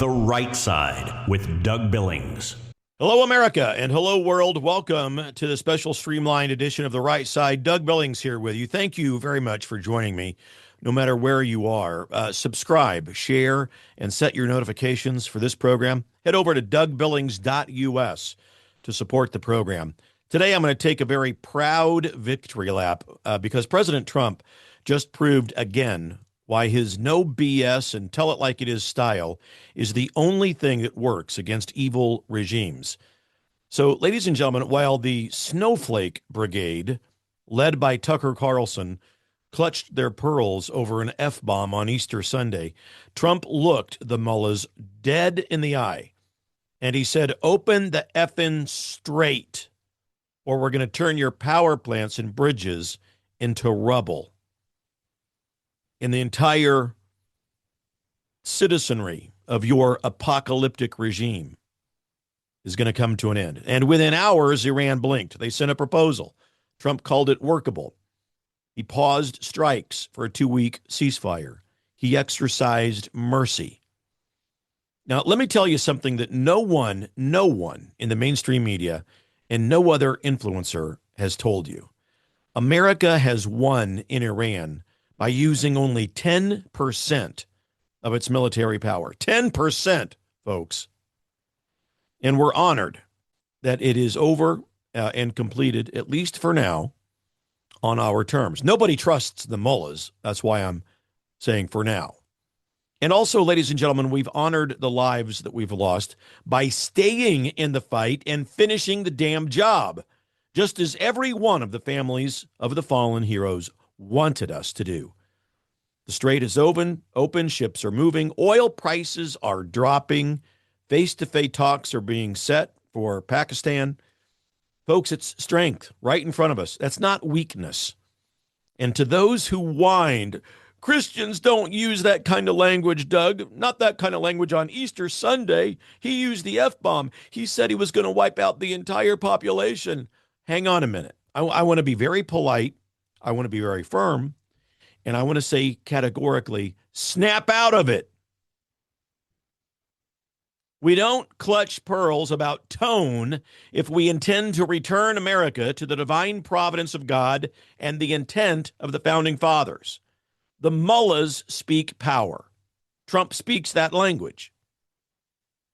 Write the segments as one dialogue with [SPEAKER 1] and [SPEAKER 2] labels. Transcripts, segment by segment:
[SPEAKER 1] The Right Side with Doug Billings.
[SPEAKER 2] Hello, America, and hello, world. Welcome to the special streamlined edition of The Right Side. Doug Billings here with you. Thank you very much for joining me, no matter where you are. Subscribe, share, and set your notifications for this program. Head over to dougbillings.us to support the program. Today, I'm going to take a very proud victory lap because President Trump just proved again why his no BS and tell it like it is style is the only thing that works against evil regimes. So, ladies and gentlemen, while the Snowflake Brigade, led by Tucker Carlson, clutched their pearls over an F-bomb on Easter Sunday, Trump looked the Mullahs dead in the eye, and he said, "Open the effing strait, or we're going to turn your power plants and bridges into rubble." And the entire citizenry of your apocalyptic regime is going to come to an end. And within hours, Iran blinked. They sent a proposal. Trump called it workable. He paused strikes for a 2-week ceasefire. He exercised mercy. Now, let me tell you something that no one in the mainstream media and no other influencer has told you. America has won in Iran by using only 10% of its military power. 10%, folks. And we're honored that it is over and completed, at least for now, on our terms. Nobody trusts the mullahs. That's why I'm saying for now. And also, ladies and gentlemen, we've honored the lives that we've lost by staying in the fight and finishing the damn job, just as every one of the families of the fallen heroes wanted us to do. The strait is open, ships are moving, oil prices are dropping, face-to-face talks are being set for Pakistan. Folks, it's strength right in front of us. That's not weakness. And to those who whined, Christians don't use that kind of language, Doug. Not that kind of language on Easter Sunday. He used the F-bomb. He said he was going to wipe out the entire population. Hang on a minute. I want to be very polite. I want to be very firm. And I want to say categorically, snap out of it. We don't clutch pearls about tone if we intend to return America to the divine providence of God and the intent of the founding fathers. The mullahs speak power. Trump speaks that language.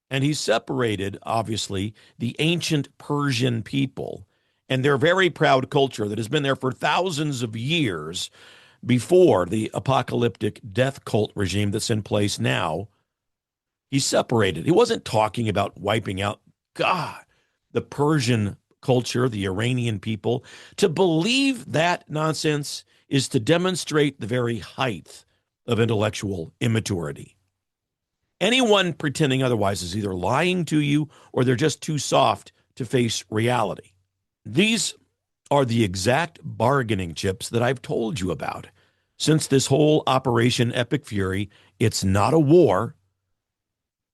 [SPEAKER 2] And he separated, obviously, the ancient Persian people and their very proud culture that has been there for thousands of years before the apocalyptic death cult regime that's in place now. He separated. He wasn't talking about wiping out, the Persian culture, the Iranian people. To believe that nonsense is to demonstrate the very height of intellectual immaturity. Anyone pretending otherwise is either lying to you or they're just too soft to face reality. These are the exact bargaining chips that I've told you about. Since this whole Operation Epic Fury, it's not a war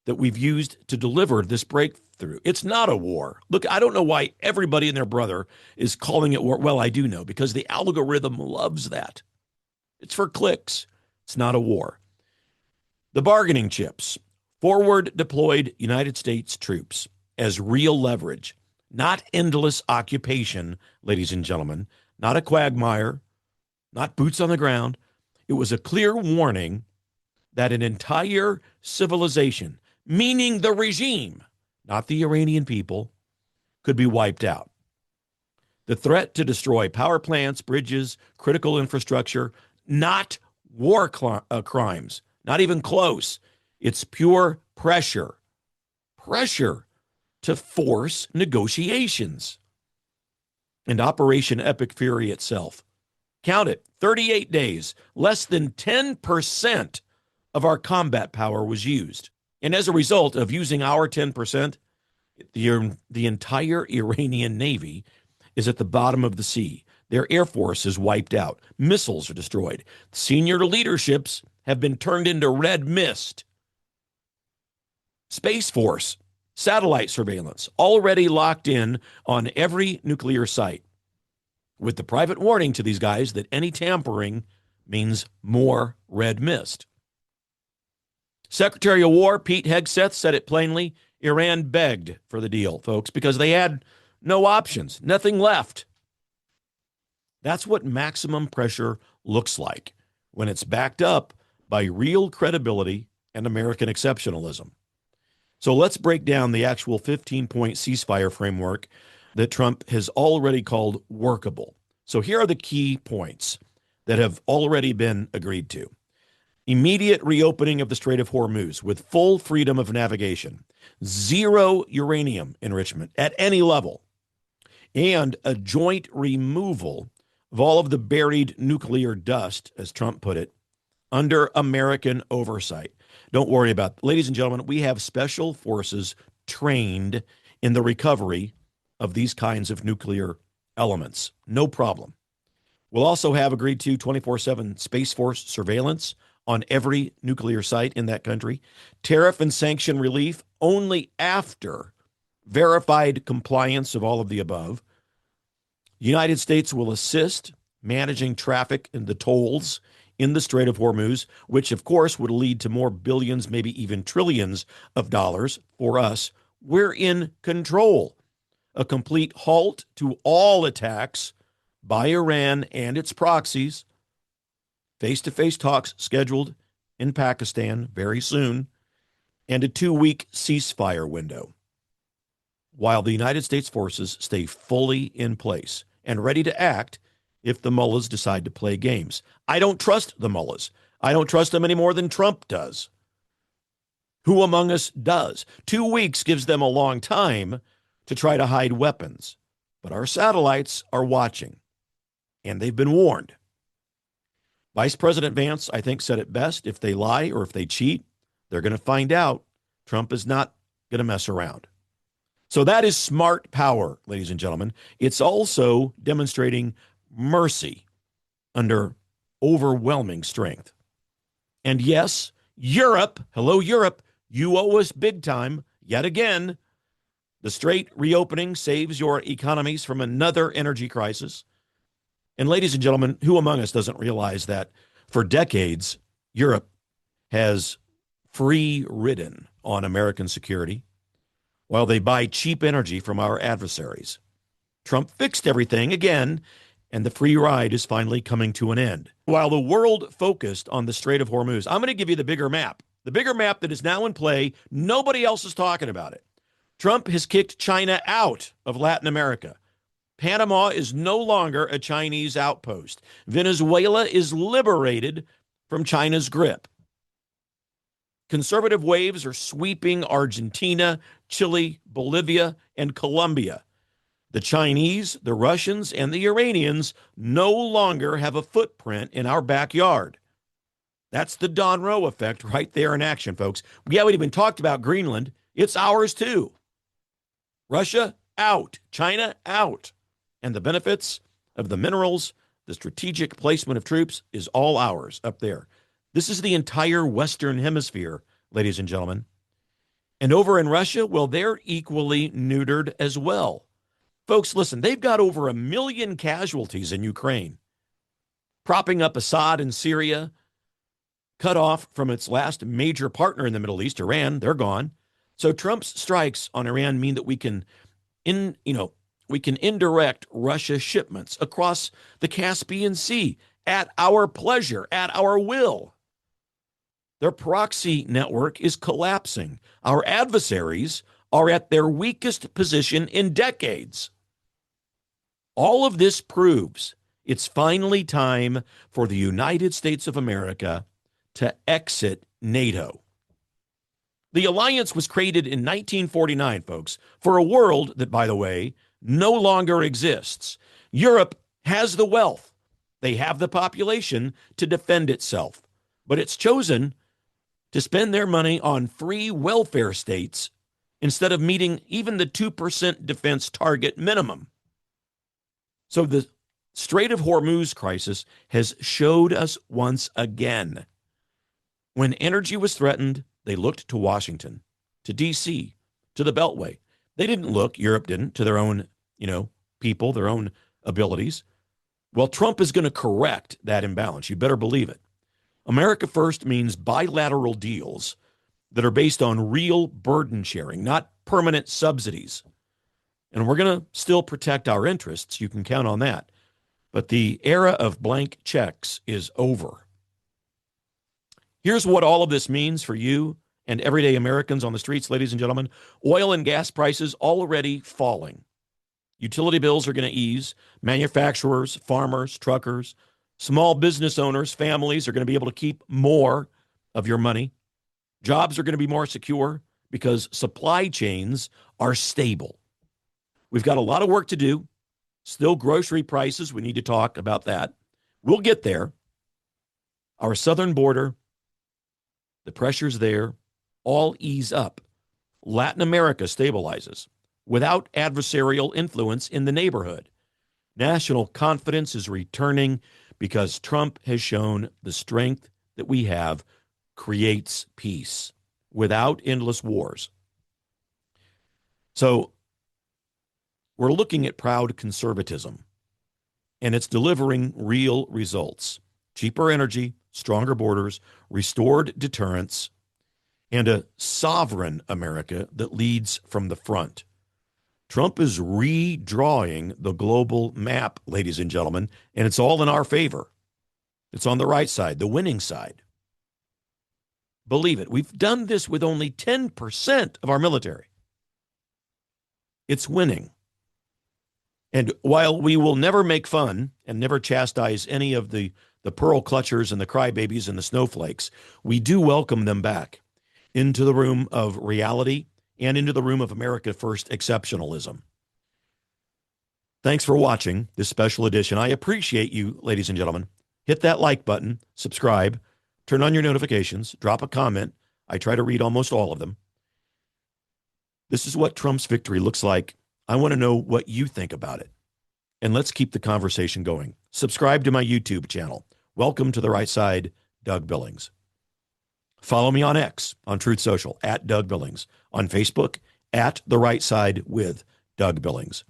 [SPEAKER 2] that we've used to deliver this breakthrough. It's not a war. Look, I don't know why everybody and their brother is calling it war. Well, I do know, because the algorithm loves that. It's for clicks. It's not a war. The bargaining chips, forward deployed United States troops as real leverage, not endless occupation, ladies and gentlemen, not a quagmire, not boots on the ground. It was a clear warning that an entire civilization, meaning the regime, not the Iranian people, could be wiped out. The threat to destroy power plants, bridges, critical infrastructure, not war crimes, not even close. It's pure pressure to force negotiations. And Operation Epic Fury itself, count it, 38 days, less than 10% of our combat power was used. And as a result of using our 10%, the entire Iranian Navy is at the bottom of the sea. Their air force is wiped out. Missiles are destroyed. Senior leaderships have been turned into red mist. Space Force, satellite surveillance, already locked in on every nuclear site, with the private warning to these guys that any tampering means more red mist. Secretary of War Pete Hegseth said it plainly. Iran begged for the deal, folks, because they had no options, nothing left. That's what maximum pressure looks like when it's backed up by real credibility and American exceptionalism. So let's break down the actual 15-point ceasefire framework that Trump has already called workable. So here are the key points that have already been agreed to. Immediate reopening of the Strait of Hormuz with full freedom of navigation, zero uranium enrichment at any level, and a joint removal of all of the buried nuclear dust, as Trump put it, under American oversight. Don't worry about it. Ladies and gentlemen, we have special forces trained in the recovery of these kinds of nuclear elements. No problem. We'll also have agreed to 24/7 Space Force surveillance on every nuclear site in that country. Tariff and sanction relief only after verified compliance of all of the above. The United States will assist managing traffic in the tolls in the Strait of Hormuz, which of course would lead to more billions, maybe even trillions of dollars for us. We're in control. A complete halt to all attacks by Iran and its proxies. Face-to-face talks scheduled in Pakistan very soon, and a 2-week ceasefire window, while the United States forces stay fully in place and ready to act if the Mullahs decide to play games. I don't trust the Mullahs. I don't trust them any more than Trump does. Who among us does? 2 weeks gives them a long time to try to hide weapons, but our satellites are watching, and they've been warned. Vice President Vance, I think, said it best. If they lie or if they cheat, they're going to find out. Trump is not going to mess around. So that is smart power, ladies and gentlemen. It's also demonstrating mercy under overwhelming strength. And yes, Europe, hello, Europe, you owe us big time yet again. The Strait reopening saves your economies from another energy crisis. And ladies and gentlemen, who among us doesn't realize that for decades, Europe has free-ridden on American security while they buy cheap energy from our adversaries? Trump fixed everything again, and the free ride is finally coming to an end. While the world focused on the Strait of Hormuz, I'm going to give you the bigger map that is now in play. Nobody else is talking about it. Trump has kicked China out of Latin America. Panama is no longer a Chinese outpost. Venezuela is liberated from China's grip. Conservative waves are sweeping Argentina, Chile, Bolivia, and Colombia. The Chinese, the Russians, and the Iranians no longer have a footprint in our backyard. That's the Don Rowe effect right there in action, folks. We haven't even talked about Greenland. It's ours too. Russia out, China out. And the benefits of the minerals, the strategic placement of troops is all ours up there. This is the entire Western Hemisphere, ladies and gentlemen. And over in Russia, well, they're equally neutered as well. Folks, listen, they've got over 1 million casualties in Ukraine, propping up Assad in Syria, cut off from its last major partner in the Middle East, Iran. They're gone. So Trump's strikes on Iran mean that we can indirect Russia shipments across the Caspian Sea at our pleasure, at our will. Their proxy network is collapsing. Our adversaries are at their weakest position in decades. All of this proves it's finally time for the United States of America to exit NATO. The alliance was created in 1949, folks, for a world that, by the way, no longer exists. Europe has the wealth. They have the population to defend itself, but it's chosen to spend their money on free welfare states instead of meeting even the 2% defense target minimum. So the Strait of Hormuz crisis has showed us once again. When energy was threatened, they looked to Washington, to D.C., to the Beltway. They didn't look, Europe didn't, to their own, people, their own abilities. Well, Trump is going to correct that imbalance. You better believe it. America first means bilateral deals that are based on real burden sharing, not permanent subsidies. And we're going to still protect our interests. You can count on that. But the era of blank checks is over. Here's what all of this means for you and everyday Americans on the streets, ladies and gentlemen. Oil and gas prices already falling. Utility bills are going to ease. Manufacturers, farmers, truckers, small business owners, families are going to be able to keep more of your money. Jobs are going to be more secure because supply chains are stable. We've got a lot of work to do. Still grocery prices. We need to talk about that. We'll get there. Our southern border, the pressures there, all ease up. Latin America stabilizes without adversarial influence in the neighborhood. National confidence is returning because Trump has shown the strength that we have creates peace without endless wars. So we're looking at proud conservatism, and it's delivering real results. Cheaper energy, stronger borders, restored deterrence, and a sovereign America that leads from the front. Trump is redrawing the global map, ladies and gentlemen, and it's all in our favor. It's on the right side, the winning side. Believe it. We've done this with only 10% of our military. It's winning. And while we will never make fun and never chastise any of the pearl clutchers and the crybabies and the snowflakes, we do welcome them back into the room of reality and into the room of America First exceptionalism. Thanks for watching this special edition. I appreciate you, ladies and gentlemen. Hit that like button, subscribe, turn on your notifications, drop a comment. I try to read almost all of them. This is what Trump's victory looks like. I want to know what you think about it. And let's keep the conversation going. Subscribe to my YouTube channel. Welcome to the right side, Doug Billings. Follow me on X, on Truth Social, at Doug Billings. On Facebook, at The Right Side with Doug Billings.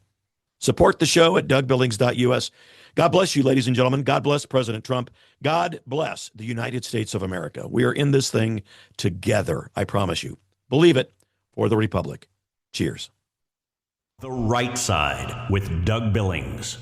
[SPEAKER 2] Support the show at DougBillings.us. God bless you, ladies and gentlemen. God bless President Trump. God bless the United States of America. We are in this thing together, I promise you. Believe it, for the Republic. Cheers.
[SPEAKER 1] The Right Side with Doug Billings.